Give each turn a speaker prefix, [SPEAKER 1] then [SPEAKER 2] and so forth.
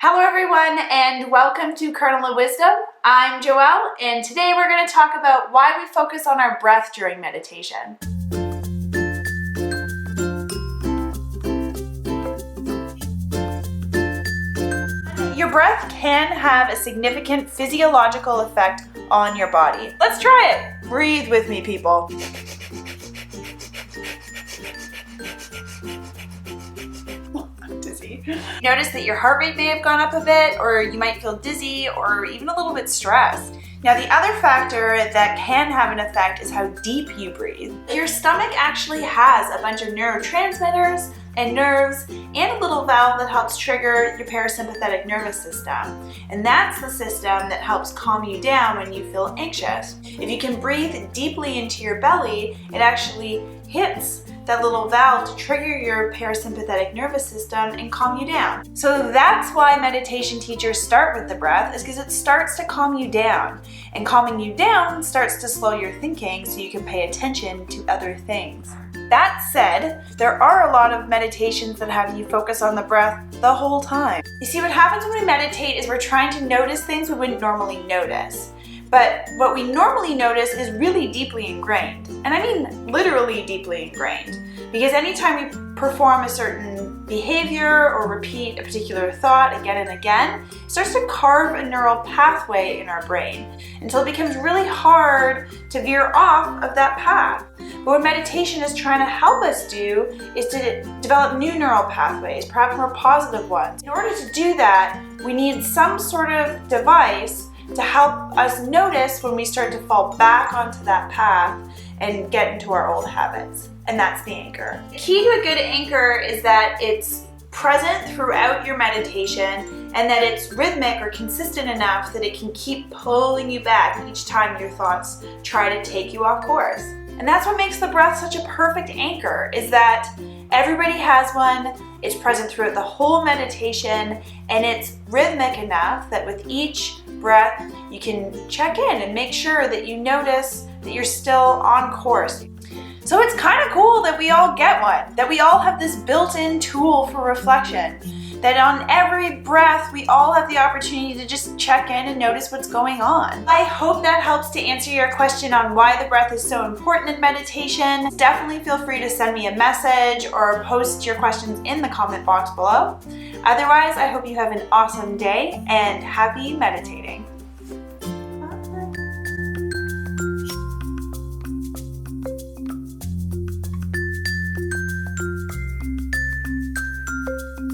[SPEAKER 1] Hello everyone and welcome to Kernel of Wisdom. I'm Joelle and today we're going to talk about why we focus on our breath during meditation. Your breath can have a significant physiological effect on your body. Let's try it. Breathe with me, people. Dizzy. Notice that your heart rate may have gone up a bit, or you might feel dizzy or even a little bit stressed. Now, the other factor that can have an effect is how deep you breathe. Your stomach actually has a bunch of neurotransmitters and nerves and a little valve that helps trigger your parasympathetic nervous system. And that's the system that helps calm you down when you feel anxious. If you can breathe deeply into your belly, it actually hits that little valve to trigger your parasympathetic nervous system and calm you down. So that's why meditation teachers start with the breath, is because it starts to calm you down. And calming you down starts to slow your thinking so you can pay attention to other things. That said, there are a lot of meditations that have you focus on the breath the whole time. You see, what happens when we meditate is we're trying to notice things we wouldn't normally notice. But what we normally notice is really deeply ingrained. And I mean literally deeply ingrained. Because anytime we perform a certain behavior or repeat a particular thought again and again, it starts to carve a neural pathway in our brain until it becomes really hard to veer off of that path. But what meditation is trying to help us do is to develop new neural pathways, perhaps more positive ones. In order to do that, we need some sort of device to help us notice when we start to fall back onto that path and get into our old habits. And that's the anchor. The key to a good anchor is that it's present throughout your meditation and that it's rhythmic or consistent enough that it can keep pulling you back each time your thoughts try to take you off course. And that's what makes the breath such a perfect anchor, is that everybody has one, it's present throughout the whole meditation, and it's rhythmic enough that with each breath you can check in and make sure that you notice that you're still on course. So it's kind of cool that we all get one, that we all have this built-in tool for reflection, that on every breath we all have the opportunity to just check in and notice what's going on. I hope that helps to answer your question on why the breath is so important in meditation. Definitely feel free to send me a message or post your questions in the comment box below. Otherwise, I hope you have an awesome day and happy meditating.